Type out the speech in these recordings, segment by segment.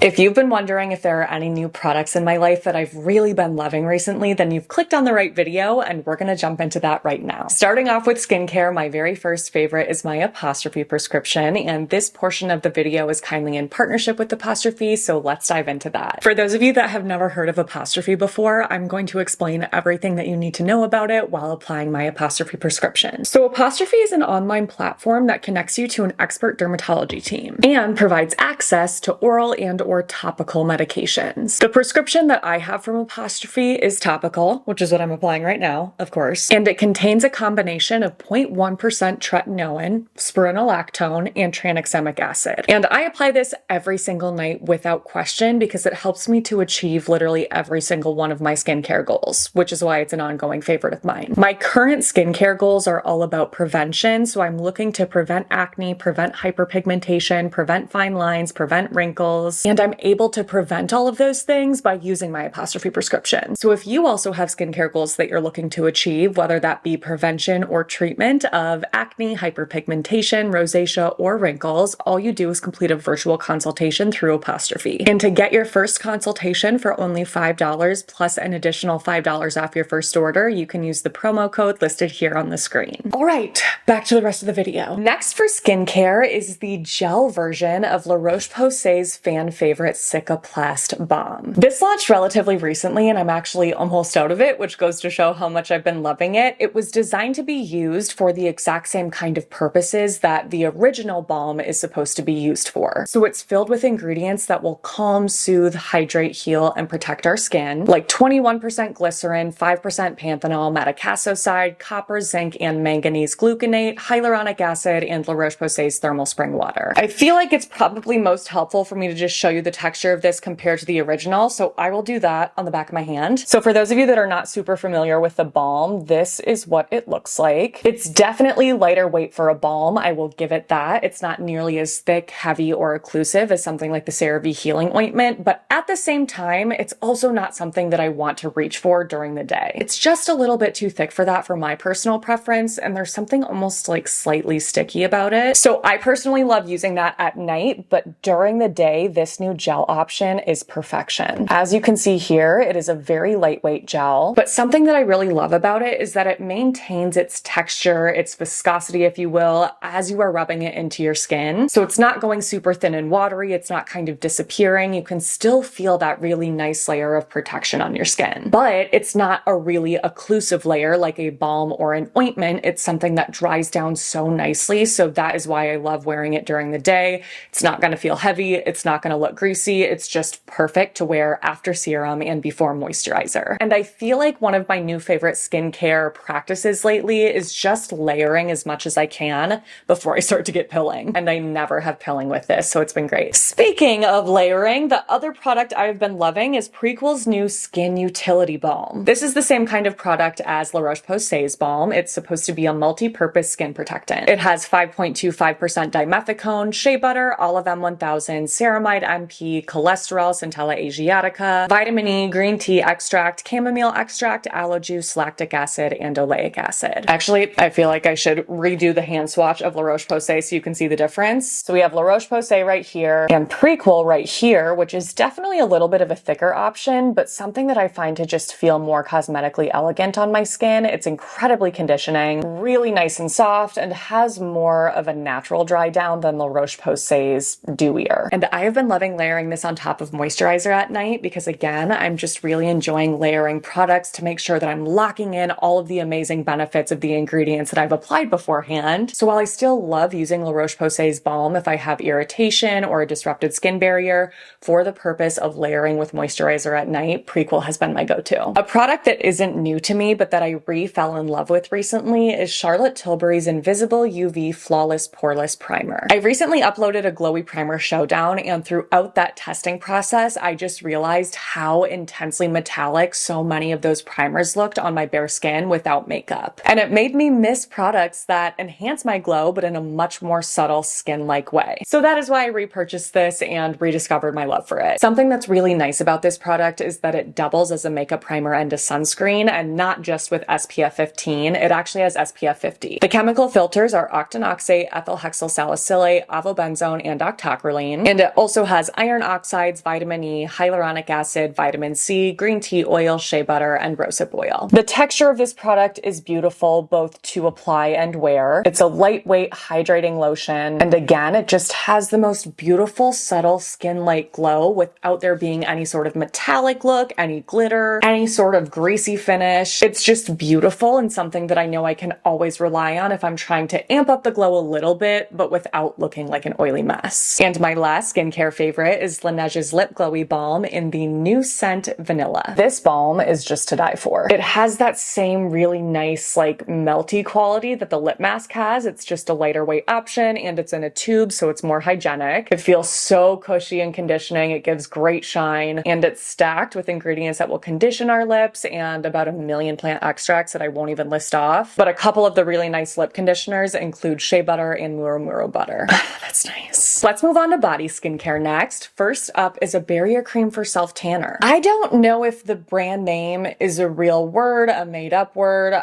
If you've been wondering if there are any new products in my life that I've really been loving recently, then you've clicked on the right video, and we're gonna jump into that right now. Starting off with skincare, my very first favorite is my Apostrophe prescription, and this portion of the video is kindly in partnership with Apostrophe, so let's dive into that. For those of you that have never heard of Apostrophe before, I'm going to explain everything that you need to know about it while applying my Apostrophe prescription. So Apostrophe is an online platform that connects you to an expert dermatology team and provides access to oral and or topical medications. The prescription that I have from Apostrophe is topical, which is what I'm applying right now, of course, and it contains a combination of 0.1% tretinoin, spironolactone, and tranexamic acid. And I apply this every single night without question because it helps me to achieve literally every single one of my skincare goals, which is why it's an ongoing favorite of mine. My current skincare goals are all about prevention, so I'm looking to prevent acne, prevent hyperpigmentation, prevent fine lines, prevent wrinkles, and I'm able to prevent all of those things by using my Apostrophe prescription. So if you also have skincare goals that you're looking to achieve, whether that be prevention or treatment of acne, hyperpigmentation, rosacea, or wrinkles, all you do is complete a virtual consultation through Apostrophe. And to get your first consultation for only $5 plus an additional $5 off your first order, you can use the promo code listed here on the screen. All right, back to the rest of the video. Next for skincare is the gel version of La Roche-Posay's fan favorite Cicaplast Balm. This launched relatively recently and I'm actually almost out of it, which goes to show how much I've been loving it. It was designed to be used for the exact same kind of purposes that the original balm is supposed to be used for. So it's filled with ingredients that will calm, soothe, hydrate, heal, and protect our skin, like 21% glycerin, 5% panthenol, madecassoside, copper, zinc, and manganese gluconate, hyaluronic acid, and La Roche-Posay's thermal spring water. I feel like it's probably most helpful for me to just show you the texture of this compared to the original, so I will do that on the back of my hand. So for those of you that are not super familiar with the balm, this is what it looks like. It's definitely lighter weight for a balm, I will give it that. It's not nearly as thick, heavy, or occlusive as something like the CeraVe Healing Ointment, but at the same time, it's also not something that I want to reach for during the day. It's just a little bit too thick for that for my personal preference, and there's something almost like slightly sticky about it. So I personally love using that at night, but during the day, this new gel option is perfection. As you can see here, it is a very lightweight gel, but something that I really love about it is that it maintains its texture, its viscosity, if you will, as you are rubbing it into your skin. So it's not going super thin and watery, it's not kind of disappearing. You can still feel that really nice layer of protection on your skin, but it's not a really occlusive layer like a balm or an ointment. It's something that dries down so nicely, so that is why I love wearing it during the day. It's not going to feel heavy, it's not going to look greasy, it's just perfect to wear after serum and before moisturizer. And I feel like one of my new favorite skincare practices lately is just layering as much as I can before I start to get pilling. And I never have pilling with this, so it's been great. Speaking of layering, the other product I've been loving is Prequel's new Skin Utility Balm. This is the same kind of product as La Roche-Posay's balm. It's supposed to be a multi-purpose skin protectant. It has 5.25% dimethicone, shea butter, olive M1000, ceramide MP, cholesterol, centella asiatica, vitamin E, green tea extract, chamomile extract, aloe juice, lactic acid, and oleic acid. Actually, I feel like I should redo the hand swatch of La Roche-Posay so you can see the difference. So we have La Roche-Posay right here and Prequel right here, which is definitely a little bit of a thicker option, but something that I find to just feel more cosmetically elegant on my skin. It's incredibly conditioning, really nice and soft, and has more of a natural dry down than La Roche-Posay's dewier. And I have been loving layering this on top of moisturizer at night because, again, I'm just really enjoying layering products to make sure that I'm locking in all of the amazing benefits of the ingredients that I've applied beforehand. So while I still love using La Roche-Posay's balm if I have irritation or a disrupted skin barrier, for the purpose of layering with moisturizer at night, Prequel has been my go-to. A product that isn't new to me but that I fell in love with recently is Charlotte Tilbury's Invisible UV Flawless Poreless Primer. I recently uploaded a glowy primer showdown, and throughout that testing process, I just realized how intensely metallic so many of those primers looked on my bare skin without makeup. And it made me miss products that enhance my glow, but in a much more subtle skin-like way. So that is why I repurchased this and rediscovered my love for it. Something that's really nice about this product is that it doubles as a makeup primer and a sunscreen, and not just with SPF 15, it actually has SPF 50. The chemical filters are octinoxate, ethyl hexyl salicylate, avobenzone, and octocrylene, and it also has has iron oxides, vitamin E, hyaluronic acid, vitamin C, green tea oil, shea butter, and rosehip oil. The texture of this product is beautiful both to apply and wear. It's a lightweight hydrating lotion, and again, it just has the most beautiful, subtle skin-like glow without there being any sort of metallic look, any glitter, any sort of greasy finish. It's just beautiful and something that I know I can always rely on if I'm trying to amp up the glow a little bit, but without looking like an oily mess. And my last skincare favorite is Laneige's Lip Glowy Balm in the new scent Vanilla. This balm is just to die for. It has that same really nice, like, melty quality that the lip mask has. It's just a lighter weight option, and it's in a tube, so it's more hygienic. It feels so cushy and conditioning. It gives great shine, and it's stacked with ingredients that will condition our lips and about 1 million plant extracts that I won't even list off. But a couple of the really nice lip conditioners include shea butter and murumuru butter. That's nice. Let's move on to body skincare next. First up is a barrier cream for self-tanner. I don't know if the brand name is a real word, a made-up word.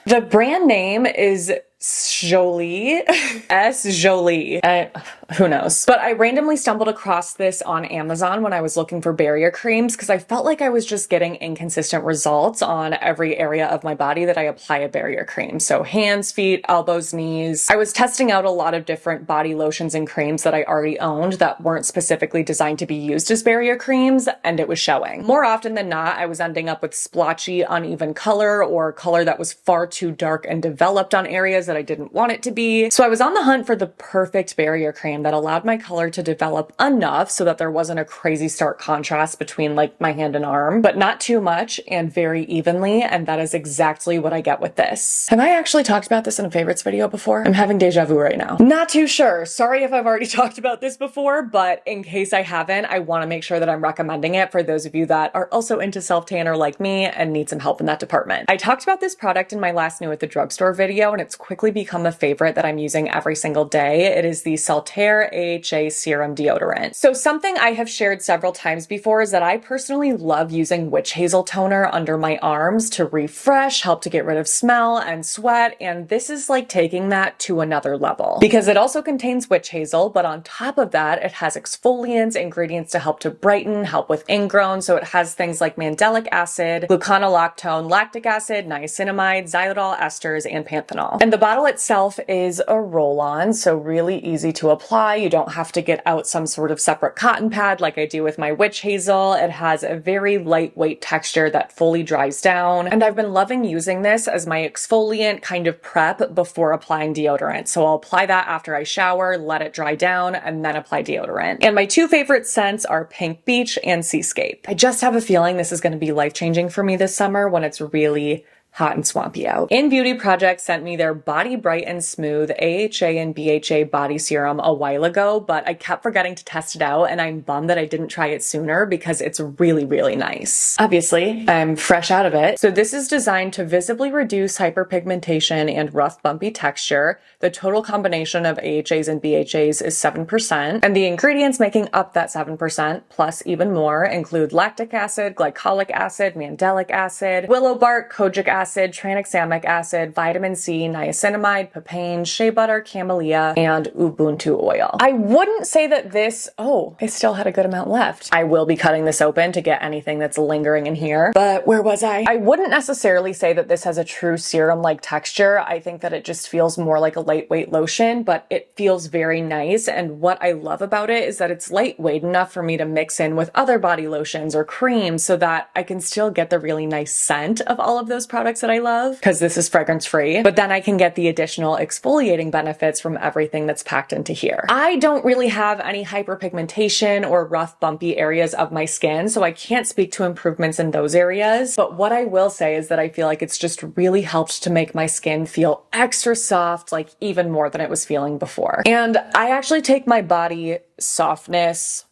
The brand name is Jolie. Jolie. Who knows? But I randomly stumbled across this on Amazon when I was looking for barrier creams because I felt like I was just getting inconsistent results on every area of my body that I apply a barrier cream. So hands, feet, elbows, knees. I was testing out a lot of different body lotions and creams that I already owned that weren't specifically designed to be used as barrier creams, and it was showing. More often than not, I was ending up with splotchy, uneven color or color that was far too dark and developed on areas that I didn't want it to be. So I was on the hunt for the perfect barrier cream that allowed my color to develop enough so that there wasn't a crazy stark contrast between, like, my hand and arm, but not too much and very evenly, and that is exactly what I get with this. Have I actually talked about this in a favorites video before? I'm having deja vu right now. Not too sure. Sorry if I've already talked about this before, but in case I haven't, I want to make sure that I'm recommending it for those of you that are also into self-tanner like me and need some help in that department. I talked about this product in my last new at the drugstore video, and it's quickly become a favorite that I'm using every single day. It is the Saltaire AHA Serum Deodorant. So something I have shared several times before is that I personally love using witch hazel toner under my arms to refresh, help to get rid of smell and sweat, and this is like taking that to another level. Because it also contains witch hazel, but on top of that, it has exfoliants, ingredients to help to brighten, help with ingrown, so it has things like mandelic acid, gluconolactone, lactic acid, niacinamide, xylitol esters, and panthenol. And the bottle itself is a roll-on, so really easy to apply. You don't have to get out some sort of separate cotton pad like I do with my witch hazel. It has a very lightweight texture that fully dries down, and I've been loving using this as my exfoliant kind of prep before applying deodorant. So I'll apply that after I shower, let it dry down, and then apply deodorant. And my two favorite scents are Pink Beach and Seascape. I just have a feeling this is going to be life-changing for me this summer when it's really hot and swampy out. In Beauty Project sent me their Body Bright and Smooth AHA and BHA body serum a while ago, but I kept forgetting to test it out, and I'm bummed that I didn't try it sooner because it's really, really nice. Obviously, I'm fresh out of it. So this is designed to visibly reduce hyperpigmentation and rough, bumpy texture. The total combination of AHAs and BHAs is 7%, and the ingredients making up that 7%, plus even more, include lactic acid, glycolic acid, mandelic acid, willow bark, kojic acid, tranexamic acid, vitamin C, niacinamide, papain, shea butter, camellia, and Ubuntu oil. I wouldn't say that this, it still had a good amount left. I will be cutting this open to get anything that's lingering in here, but where was I? I wouldn't necessarily say that this has a true serum-like texture. I think that it just feels more like a lightweight lotion, but it feels very nice, and what I love about it is that it's lightweight enough for me to mix in with other body lotions or creams so that I can still get the really nice scent of all of those products that I love, because this is fragrance free, but then I can get the additional exfoliating benefits from everything that's packed into here. I don't really have any hyperpigmentation or rough, bumpy areas of my skin, so I can't speak to improvements in those areas, but what I will say is that I feel like it's just really helped to make my skin feel extra soft, like even more than it was feeling before. And I actually take my body softness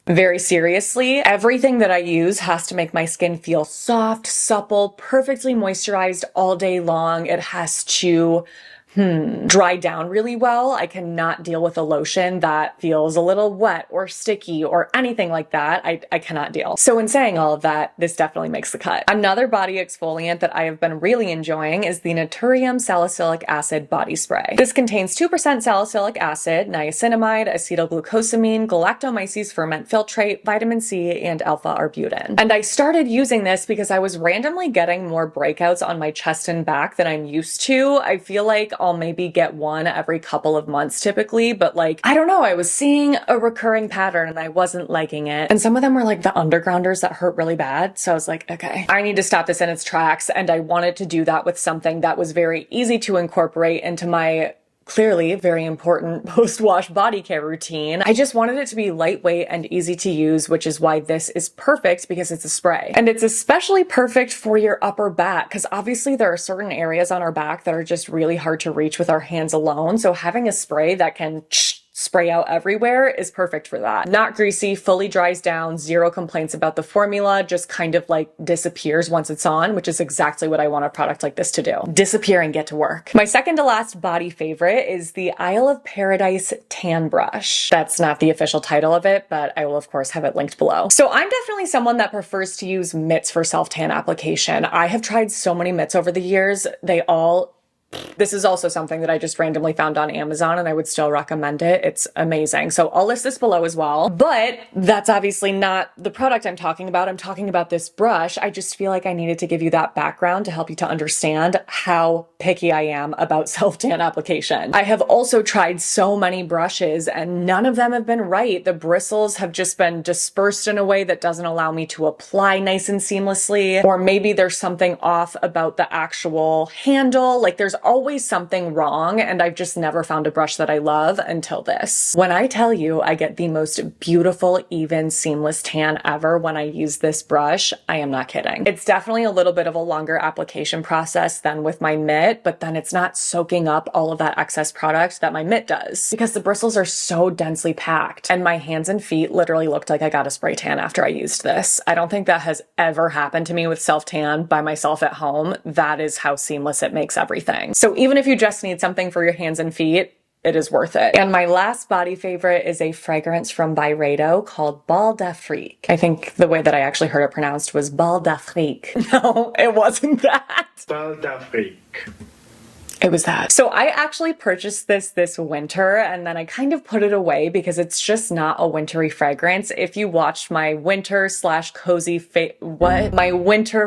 very seriously. Everything that I use has to make my skin feel soft, supple, perfectly moisturized all day long. It has to dry down really well. I cannot deal with a lotion that feels a little wet or sticky or anything like that. I cannot deal. So in saying all of that, this definitely makes the cut. Another body exfoliant that I have been really enjoying is the Naturium Salicylic Acid Body Spray. This contains 2% salicylic acid, niacinamide, acetylglucosamine, galactomyces ferment filtrate, vitamin C, and alpha-arbutin. And I started using this because I was randomly getting more breakouts on my chest and back than I'm used to. I feel like I'll maybe get one every couple of months typically, but like, I don't know, I was seeing a recurring pattern and I wasn't liking it. And some of them were like the undergrounders that hurt really bad. So I was like, okay, I need to stop this in its tracks. And I wanted to do that with something that was very easy to incorporate into my clearly very important post-wash body care routine. I just wanted it to be lightweight and easy to use, which is why this is perfect because it's a spray. And it's especially perfect for your upper back because obviously there are certain areas on our back that are just really hard to reach with our hands alone. So having a spray that can spray out everywhere is perfect for that. Not greasy, fully dries down, zero complaints about the formula, just kind of like disappears once it's on, which is exactly what I want a product like this to do. Disappear and get to work. My second to last body favorite is the Isle of Paradise Tan Brush. That's not the official title of it, but I will of course have it linked below. So I'm definitely someone that prefers to use mitts for self-tan application. I have tried so many mitts over the years. This is also something that I just randomly found on Amazon and I would still recommend it. It's amazing. So I'll list this below as well, but that's obviously not the product I'm talking about. I'm talking about this brush. I just feel like I needed to give you that background to help you to understand how picky I am about self-tan application. I have also tried so many brushes and none of them have been right. The bristles have just been dispersed in a way that doesn't allow me to apply nice and seamlessly, or maybe there's something off about the actual handle. Like there's always something wrong and I've just never found a brush that I love until this. When I tell you I get the most beautiful, even, seamless tan ever when I use this brush, I am not kidding. It's definitely a little bit of a longer application process than with my mitt, but then it's not soaking up all of that excess product that my mitt does because the bristles are so densely packed and my hands and feet literally looked like I got a spray tan after I used this. I don't think that has ever happened to me with self-tan by myself at home. That is how seamless it makes everything. So even if you just need something for your hands and feet, it is worth it. And my last body favorite is a fragrance from Byredo called Bal d'Afrique. I think the way that I actually heard it pronounced was Bal d'Afrique. No, it wasn't that. Bal d'Afrique. It was that. So I actually purchased this winter and then I kind of put it away because it's just not a wintry fragrance. If you watched my winter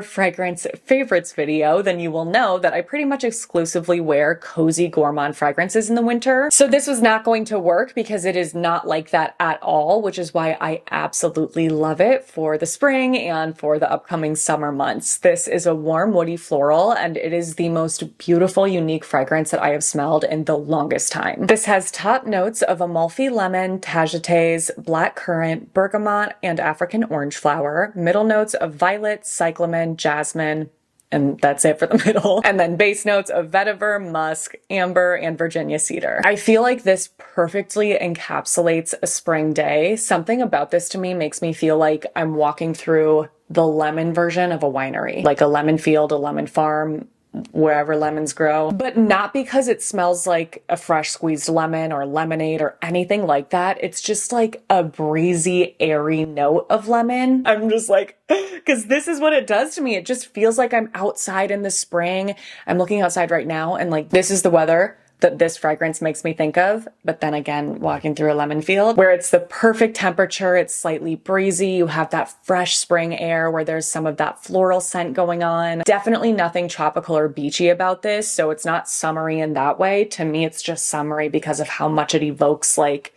fragrance favorites video, then you will know that I pretty much exclusively wear cozy gourmand fragrances in the winter. So this was not going to work because it is not like that at all, which is why I absolutely love it for the spring and for the upcoming summer months. This is a warm, woody floral and it is the most beautiful, unique fragrance that I have smelled in the longest time. This has top notes of Amalfi lemon, tagetes, black currant, bergamot, and African orange flower, middle notes of violet, cyclamen, jasmine, and that's it for the middle. And then base notes of vetiver, musk, amber, and Virginia cedar. I feel like this perfectly encapsulates a spring day. Something about this to me makes me feel like I'm walking through the lemon version of a winery, like a lemon field, a lemon farm, wherever lemons grow, but not because it smells like a fresh squeezed lemon or lemonade or anything like that. It's just like a breezy, airy note of lemon. I'm just like, because this is what it does to me. It just feels like I'm outside in the spring. I'm looking outside right now and like, this is the weather that this fragrance makes me think of. But then again, walking through a lemon field where it's the perfect temperature, it's slightly breezy, you have that fresh spring air where there's some of that floral scent going on. Definitely nothing tropical or beachy about this, so it's not summery in that way. To me, it's just summery because of how much it evokes like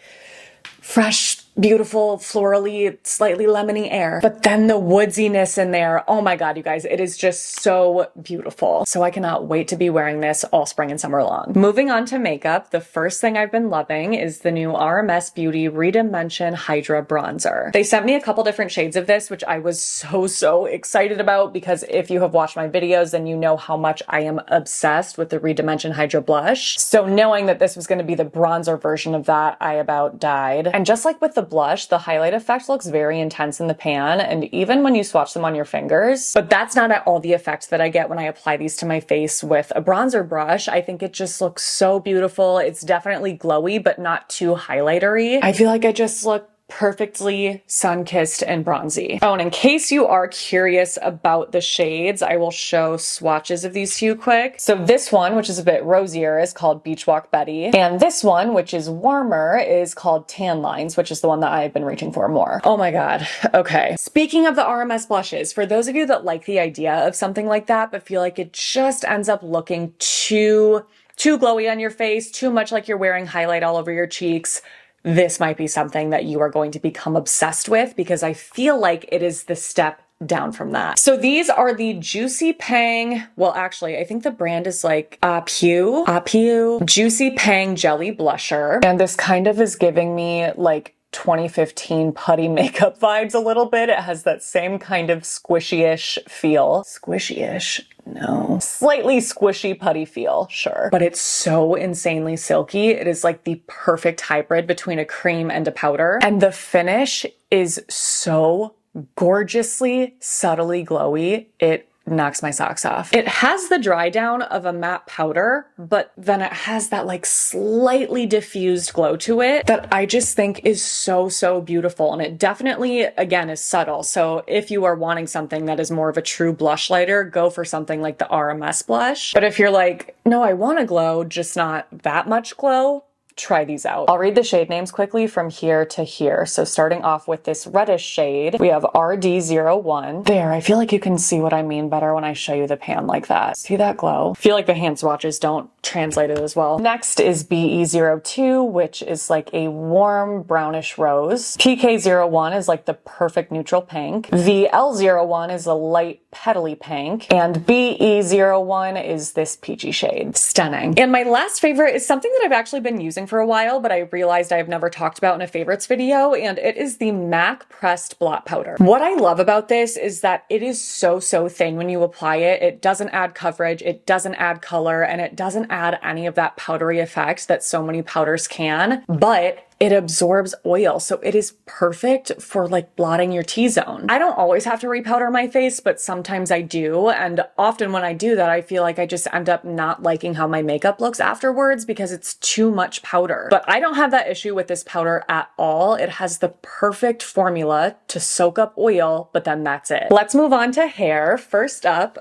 fresh, beautiful, florally, slightly lemony air. But then the woodsiness in there, oh my God, you guys, it is just so beautiful. So I cannot wait to be wearing this all spring and summer long. Moving on to makeup, the first thing I've been loving is the new RMS Beauty Redimension Hydra Bronzer. They sent me a couple different shades of this, which I was so excited about because if you have watched my videos, then you know how much I am obsessed with the Redimension Hydra blush. So knowing that this was going to be the bronzer version of that, I about died. And just like with the the blush, the highlight effect looks very intense in the pan, and even when you swatch them on your fingers. But that's not at all the effect that I get when I apply these to my face with a bronzer brush. I think it just looks so beautiful. It's definitely glowy, but not too highlightery. I feel like I just look perfectly sun-kissed and bronzy. Oh, and in case you are curious about the shades, I will show swatches of these to you quick. So this one, which is a bit rosier, is called Beach Walk Betty. And this one, which is warmer, is called Tan Lines, which is the one that I've been reaching for more. Oh my God. Okay. Speaking of the RMS blushes, for those of you that like the idea of something like that, but feel like it just ends up looking too glowy on your face, too much like you're wearing highlight all over your cheeks, this might be something that you are going to become obsessed with, because I feel like it is the step down from that. So these are the Juicy Pang, well actually I think the brand is like Apu Juicy Pang Jelly Blusher, and this kind of is giving me like 2015 putty makeup vibes a little bit. It has that same kind of squishy-ish feel. Squishy-ish? No. Slightly squishy putty feel, sure. But it's so insanely silky. It is like the perfect hybrid between a cream and a powder. And the finish is so gorgeously, subtly glowy. It knocks my socks off. It has the dry down of a matte powder, but then it has that like slightly diffused glow to it that I just think is so beautiful. And it definitely, again, is subtle. So if you are wanting something that is more of a true blush lighter, go for something like the RMS blush. But if you're like, no, I want to glow, just not that much glow, try these out. I'll read the shade names quickly from here to here. So starting off with this reddish shade, we have RD01. There, I feel like you can see what I mean better when I show you the pan like that. See that glow? I feel like the hand swatches don't translate it as well. Next is BE02, which is like a warm brownish rose. PK01 is like the perfect neutral pink. VL01 is a light petally pink. And BE01 is this peachy shade. Stunning. And my last favorite is something that I've actually been using for a while, but I realized I've never talked about in a favorites video, and it is the MAC Pressed Blot Powder. What I love about this is that it is so thin when you apply it. It doesn't add coverage, it doesn't add color, and it doesn't add any of that powdery effect that so many powders can, but it absorbs oil, so it is perfect for like blotting your T-zone. I don't always have to repowder my face, but sometimes I do, and often when I do that, I feel like I just end up not liking how my makeup looks afterwards because it's too much powder. But I don't have that issue with this powder at all. It has the perfect formula to soak up oil, but then that's it. Let's move on to hair. First up,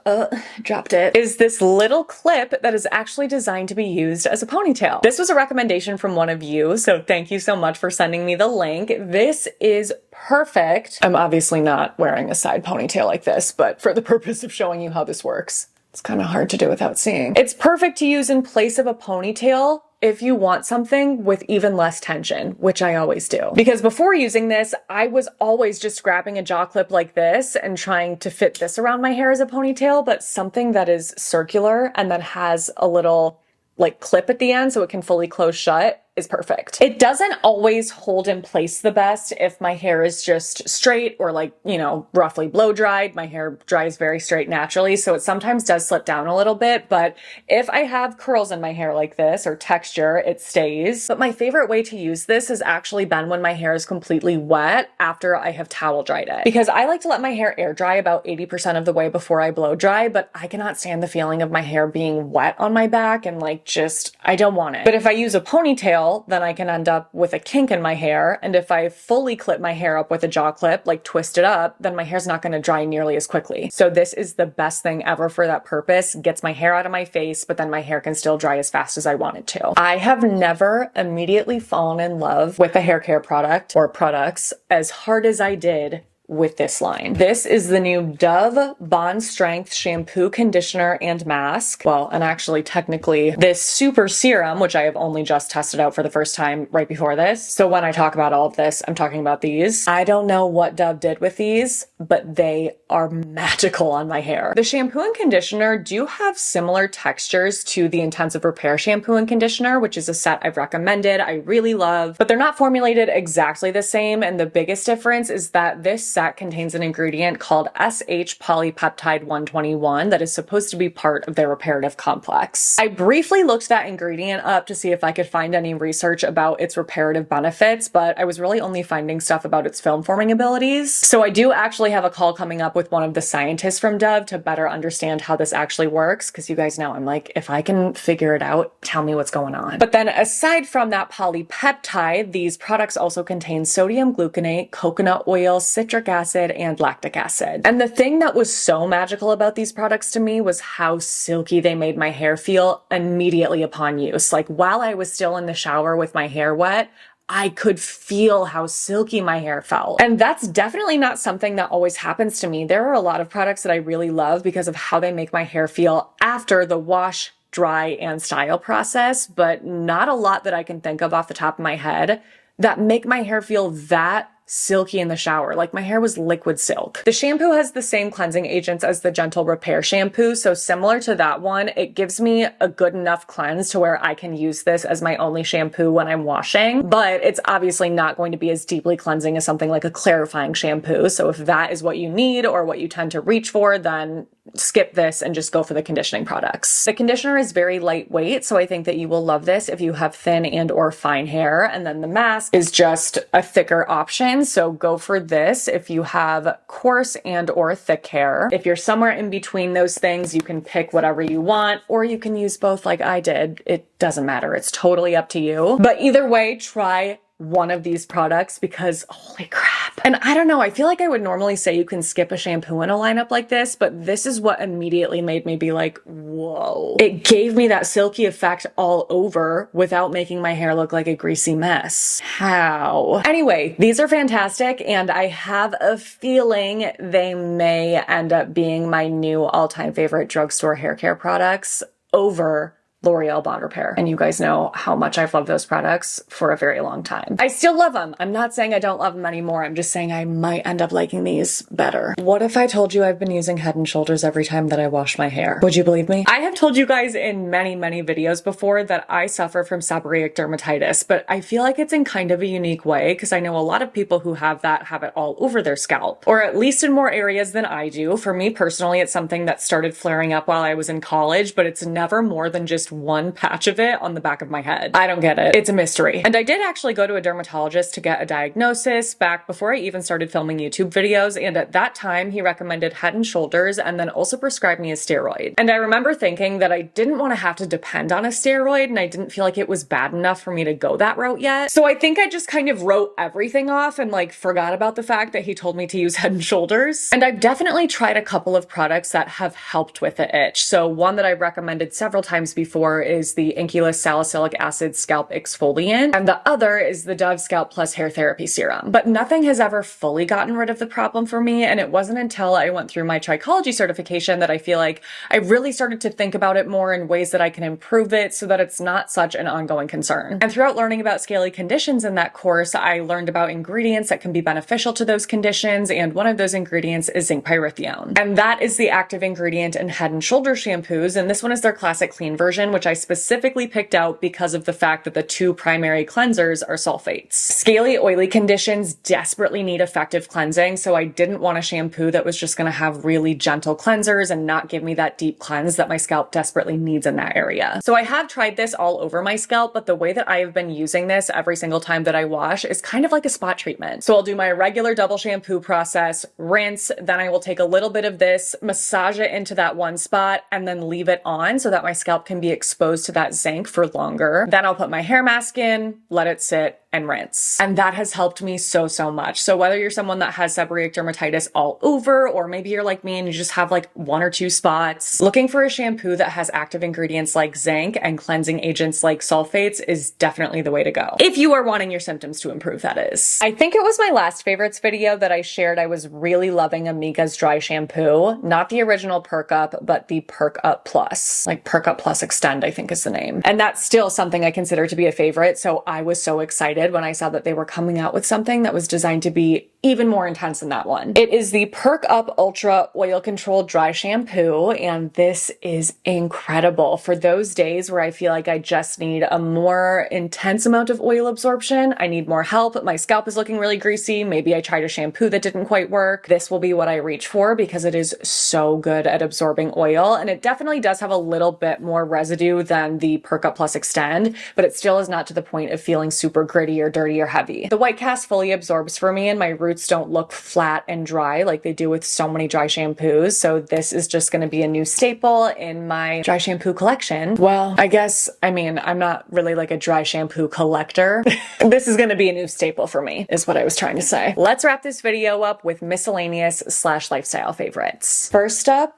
dropped it, is this little clip that is actually designed to be used as a ponytail. This was a recommendation from one of you, so thank you so much for sending me the link. This is perfect. I'm obviously not wearing a side ponytail like this, but for the purpose of showing you how this works, it's kind of hard to do without seeing. It's perfect to use in place of a ponytail if you want something with even less tension, which I always do. Because before using this, I was always just grabbing a jaw clip like this and trying to fit this around my hair as a ponytail, but something that is circular and that has a little like clip at the end so it can fully close shut is perfect. It doesn't always hold in place the best if my hair is just straight or like, you know, roughly blow dried. My hair dries very straight naturally, so it sometimes does slip down a little bit, but if I have curls in my hair like this or texture, it stays. But my favorite way to use this has actually been when my hair is completely wet after I have towel dried it. Because I like to let my hair air dry about 80% of the way before I blow dry, but I cannot stand the feeling of my hair being wet on my back and like just, I don't want it. But if I use a ponytail, then I can end up with a kink in my hair. And if I fully clip my hair up with a jaw clip, like twist it up, then my hair's not going to dry nearly as quickly. So this is the best thing ever for that purpose. Gets my hair out of my face, but then my hair can still dry as fast as I want it to. I have never immediately fallen in love with a hair care product or products as hard as I did with this line. This is the new Dove Bond Strength Shampoo, Conditioner, and Mask. Well, and actually technically this Super Serum, which I have only just tested out for the first time right before this. So when I talk about all of this, I'm talking about these. I don't know what Dove did with these, but they are magical on my hair. The shampoo and conditioner do have similar textures to the Intensive Repair Shampoo and Conditioner, which is a set I've recommended, I really love, but they're not formulated exactly the same. And the biggest difference is that this set set contains an ingredient called SH polypeptide 121 that is supposed to be part of their reparative complex. I briefly looked that ingredient up to see if I could find any research about its reparative benefits, but I was really only finding stuff about its film forming abilities. So I do actually have a call coming up with one of the scientists from Dove to better understand how this actually works, because you guys know I'm like, if I can figure it out, tell me what's going on. But then aside from that polypeptide, these products also contain sodium gluconate, coconut oil, citric acid, and lactic acid. And the thing that was so magical about these products to me was how silky they made my hair feel immediately upon use. Like while I was still in the shower with my hair wet, I could feel how silky my hair felt. And that's definitely not something that always happens to me. There are a lot of products that I really love because of how they make my hair feel after the wash, dry, and style process, but not a lot that I can think of off the top of my head that make my hair feel that silky in the shower. Like my hair was liquid silk. The shampoo has the same cleansing agents as the Gentle Repair shampoo, so similar to that one, it gives me a good enough cleanse to where I can use this as my only shampoo when I'm washing, but it's obviously not going to be as deeply cleansing as something like a clarifying shampoo. So if that is what you need or what you tend to reach for, then skip this and just go for the conditioning products. The conditioner is very lightweight, so I think that you will love this if you have thin and or fine hair. And then the mask is just a thicker option, so go for this if you have coarse and or thick hair. If you're somewhere in between those things, you can pick whatever you want, or you can use both like I did. It doesn't matter. It's totally up to you. But either way, try one of these products because holy crap. And I don't know, I feel like I would normally say you can skip a shampoo in a lineup like this, but this is what immediately made me be like, whoa. It gave me that silky effect all over without making my hair look like a greasy mess. How? Anyway, these are fantastic, and I have a feeling they may end up being my new all-time favorite drugstore hair care products over L'Oreal Bond Repair. And you guys know how much I've loved those products for a very long time. I still love them. I'm not saying I don't love them anymore. I'm just saying I might end up liking these better. What if I told you I've been using Head & Shoulders every time that I wash my hair? Would you believe me? I have told you guys in many, many videos before that I suffer from seborrheic dermatitis, but I feel like it's in kind of a unique way because I know a lot of people who have that have it all over their scalp, or at least in more areas than I do. For me personally, it's something that started flaring up while I was in college, but it's never more than just one patch of it on the back of my head. I don't get it. It's a mystery. And I did actually go to a dermatologist to get a diagnosis back before I even started filming YouTube videos, and at that time he recommended Head & Shoulders and then also prescribed me a steroid. And I remember thinking that I didn't want to have to depend on a steroid, and I didn't feel like it was bad enough for me to go that route yet. So I think I just kind of wrote everything off and like forgot about the fact that he told me to use Head & Shoulders. And I've definitely tried a couple of products that have helped with the itch. So one that I've recommended several times before is the Inculus Salicylic Acid Scalp Exfoliant, and the other is the Dove Scalp Plus Hair Therapy Serum. But nothing has ever fully gotten rid of the problem for me, and it wasn't until I went through my trichology certification that I feel like I really started to think about it more in ways that I can improve it so that it's not such an ongoing concern. And throughout learning about scaly conditions in that course, I learned about ingredients that can be beneficial to those conditions, and one of those ingredients is zinc pyrithione. And that is the active ingredient in Head & Shoulders shampoos, and this one is their classic clean version, which I specifically picked out because of the fact that the two primary cleansers are sulfates. Scaly, oily conditions desperately need effective cleansing, so I didn't want a shampoo that was just going to have really gentle cleansers and not give me that deep cleanse that my scalp desperately needs in that area. So I have tried this all over my scalp, but the way that I have been using this every single time that I wash is kind of like a spot treatment. So I'll do my regular double shampoo process, rinse, then I will take a little bit of this, massage it into that one spot, and then leave it on so that my scalp can be exposed to that zinc for longer. Then I'll put my hair mask in, let it sit, and rinse. And that has helped me so much. So whether you're someone that has seborrheic dermatitis all over, or maybe you're like me and you just have like one or two spots, looking for a shampoo that has active ingredients like zinc and cleansing agents like sulfates is definitely the way to go. If you are wanting your symptoms to improve, that is. I think it was my last favorites video that I shared I was really loving Amiga's dry shampoo. Not the original Perk Up, but the Perk Up Plus. Like Perk Up Plus Extend, I think is the name. And that's still something I consider to be a favorite, so I was so excited when I saw that they were coming out with something that was designed to be even more intense than that one. It is the Perk Up Ultra Oil Control Dry Shampoo, and this is incredible for those days where I feel like I just need a more intense amount of oil absorption. I need more help. My scalp is looking really greasy. Maybe I tried a shampoo that didn't quite work. This will be what I reach for because it is so good at absorbing oil, and it definitely does have a little bit more residue than the Perk Up Plus Extend, but it still is not to the point of feeling super gritty or dirty or heavy. The white cast fully absorbs for me, and my roots don't look flat and dry like they do with so many dry shampoos. So this is just going to be a new staple in my dry shampoo collection. Well, I'm not really like a dry shampoo collector. This is going to be a new staple for me, is what I was trying to say. Let's wrap this video up with miscellaneous / lifestyle favorites. First up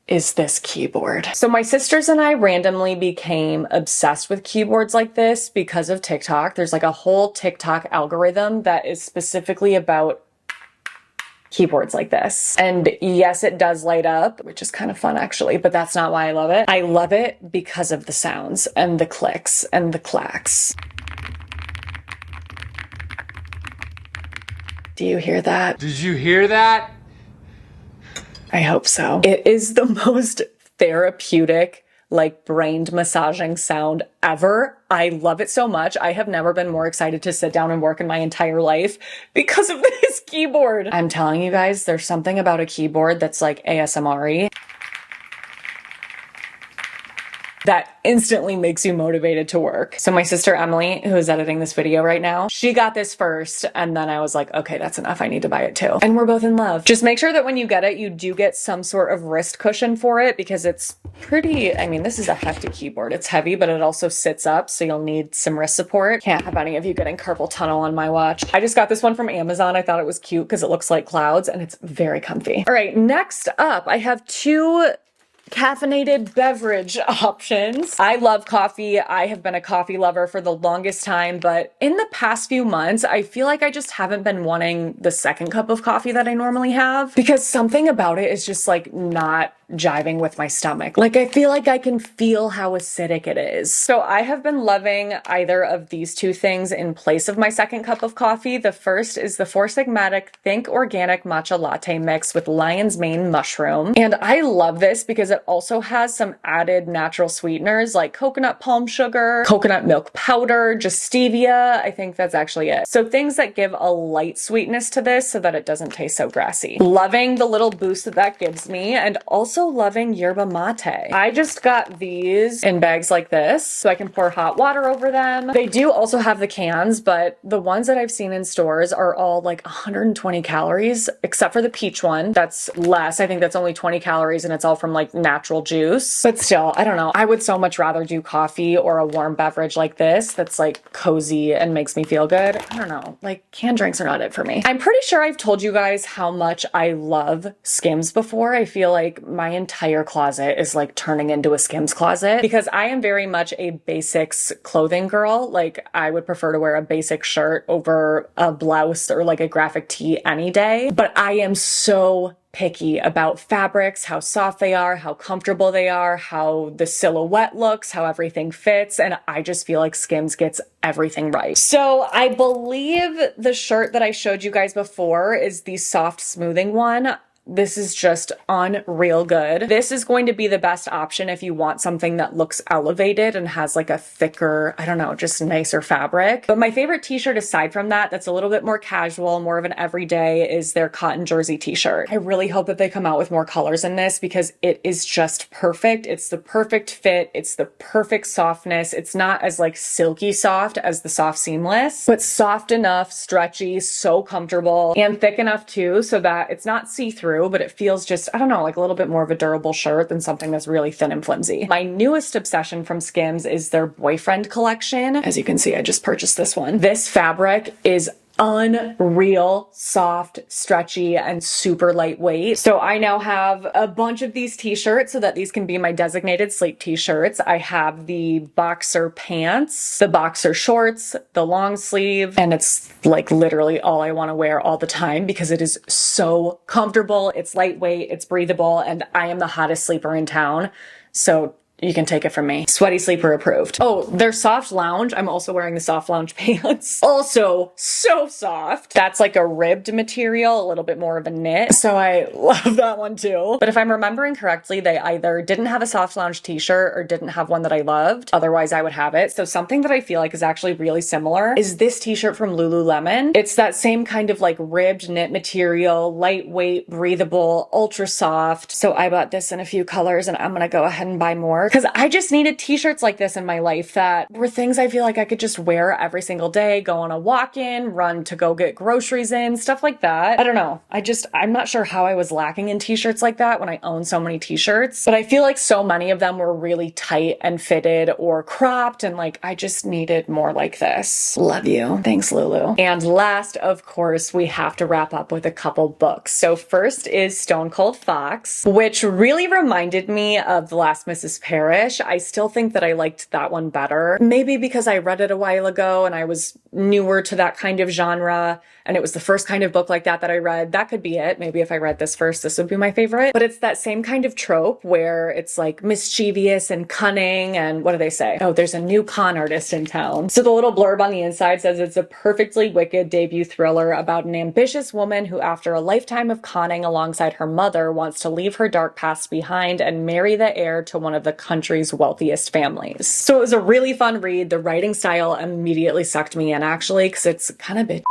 is this keyboard. So my sisters and I randomly became obsessed with keyboards like this because of TikTok. There's like a whole TikTok algorithm that is specifically about keyboards like this. And yes, it does light up, which is kind of fun actually, but that's not why I love it. I love it because of the sounds and the clicks and the clacks. Do you hear that? Did you hear that? I hope so. It is the most therapeutic, like brain massaging sound ever. I love it so much. I have never been more excited to sit down and work in my entire life because of this keyboard. I'm telling you guys, there's something about a keyboard that's like ASMR-y that instantly makes you motivated to work. So my sister Emily, who is editing this video right now, she got this first, and then I was like, okay, that's enough. I need to buy it too. And we're both in love. Just make sure that when you get it, you do get some sort of wrist cushion for it because it's pretty, this is a hefty keyboard. It's heavy, but it also sits up, so you'll need some wrist support. Can't have any of you getting carpal tunnel on my watch. I just got this one from Amazon. I thought it was cute because it looks like clouds and it's very comfy. All right, next up, I have two caffeinated beverage options. I love coffee. I have been a coffee lover for the longest time, but in the past few months, I feel like I just haven't been wanting the second cup of coffee that I normally have because something about it is just like not jiving with my stomach. Like I feel like I can feel how acidic it is. So I have been loving either of these two things in place of my second cup of coffee. The first is the Four Sigmatic Think Organic Matcha Latte Mix with lion's mane mushroom. And I love this because it also has some added natural sweeteners like coconut palm sugar, coconut milk powder, just stevia. I think that's actually it. So things that give a light sweetness to this so that it doesn't taste so grassy. Loving the little boost that that gives me, and also loving yerba mate. I just got these in bags like this so I can pour hot water over them. They do also have the cans, but the ones that I've seen in stores are all like 120 calories, except for the peach one. That's less. I think that's only 20 calories and it's all from like natural juice. But still, I don't know. I would so much rather do coffee or a warm beverage like this that's like cozy and makes me feel good. I don't know. Like canned drinks are not it for me. I'm pretty sure I've told you guys how much I love Skims before. I feel like my entire closet is like turning into a Skims closet because I am very much a basics clothing girl. Like I would prefer to wear a basic shirt over a blouse or like a graphic tee any day. But I am so picky about fabrics, how soft they are, how comfortable they are, how the silhouette looks, how everything fits. And I just feel like Skims gets everything right. So I believe the shirt that I showed you guys before is the soft smoothing one. This is just unreal good. This is going to be the best option if you want something that looks elevated and has like a thicker, I don't know, just nicer fabric. But my favorite t-shirt aside from that, that's a little bit more casual, more of an everyday, is their cotton jersey t-shirt. I really hope that they come out with more colors in this because it is just perfect. It's the perfect fit. It's the perfect softness. It's not as like silky soft as the soft seamless, but soft enough, stretchy, so comfortable, and thick enough too so that it's not see-through, but it feels just, I don't know, like a little bit more of a durable shirt than something that's really thin and flimsy. My newest obsession from Skims is their boyfriend collection. As you can see, I just purchased this one. This fabric is unreal, soft, stretchy, and super lightweight. So I now have a bunch of these t-shirts so that these can be my designated sleep t-shirts. I have the boxer pants, the boxer shorts, the long sleeve, and it's like literally all I want to wear all the time because it is so comfortable, it's lightweight, it's breathable, and I am the hottest sleeper in town. So you can take it from me. Sweaty Sleeper approved. Oh, their soft lounge. I'm also wearing the soft lounge pants. Also so soft. That's like a ribbed material, a little bit more of a knit. So I love that one too. But if I'm remembering correctly, they either didn't have a soft lounge t-shirt or didn't have one that I loved. Otherwise I would have it. So something that I feel like is actually really similar is this t-shirt from Lululemon. It's that same kind of like ribbed knit material, lightweight, breathable, ultra soft. So I bought this in a few colors and I'm gonna go ahead and buy more because I just needed t-shirts like this in my life that were things I feel like I could just wear every single day, go on a walk-in, run to go get groceries in, stuff like that. I don't know. I'm not sure how I was lacking in t-shirts like that when I own so many t-shirts, but I feel like so many of them were really tight and fitted or cropped and like I just needed more like this. Love you. Thanks, Lulu. And last, of course, we have to wrap up with a couple books. So first is Stone Cold Fox, which really reminded me of The Last Mrs. Parrish. I still think that I liked that one better. Maybe because I read it a while ago and I was newer to that kind of genre and it was the first kind of book like that I read. That could be it. Maybe if I read this first, this would be my favorite. But it's that same kind of trope where it's like mischievous and cunning and what do they say? Oh, there's a new con artist in town. So the little blurb on the inside says it's a perfectly wicked debut thriller about an ambitious woman who, after a lifetime of conning alongside her mother, wants to leave her dark past behind and marry the heir to one of the country's wealthiest families. So it was a really fun read. The writing style immediately sucked me in actually because it's kind of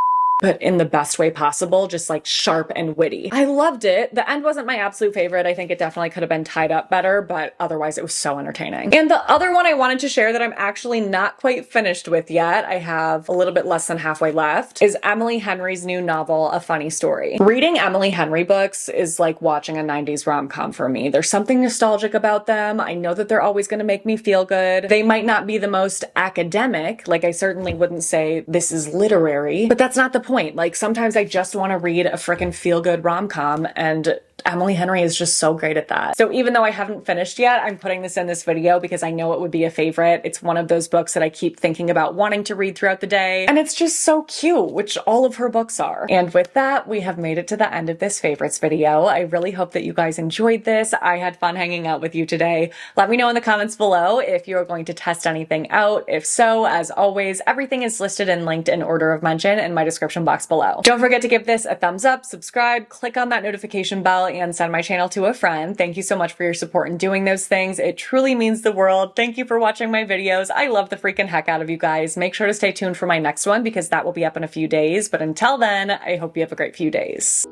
but in the best way possible, just like sharp and witty. I loved it. The end wasn't my absolute favorite. I think it definitely could have been tied up better, but otherwise it was so entertaining. And the other one I wanted to share that I'm actually not quite finished with yet, I have a little bit less than halfway left, is Emily Henry's new novel, A Funny Story. Reading Emily Henry books is like watching a 90s rom-com for me. There's something nostalgic about them. I know that they're always going to make me feel good. They might not be the most academic, like I certainly wouldn't say this is literary, but that's not the point. Like sometimes I just want to read a frickin' feel-good rom-com and Emily Henry is just so great at that. So even though I haven't finished yet, I'm putting this in this video because I know it would be a favorite. It's one of those books that I keep thinking about wanting to read throughout the day. And it's just so cute, which all of her books are. And with that, we have made it to the end of this favorites video. I really hope that you guys enjoyed this. I had fun hanging out with you today. Let me know in the comments below if you're going to test anything out. If so, as always, everything is listed and linked in order of mention in my description box below. Don't forget to give this a thumbs up, subscribe, click on that notification bell, and send my channel to a friend. Thank you so much for your support in doing those things. It truly means the world. Thank you for watching my videos. I love the freaking heck out of you guys. Make sure to stay tuned for my next one because that will be up in a few days. But until then, I hope you have a great few days.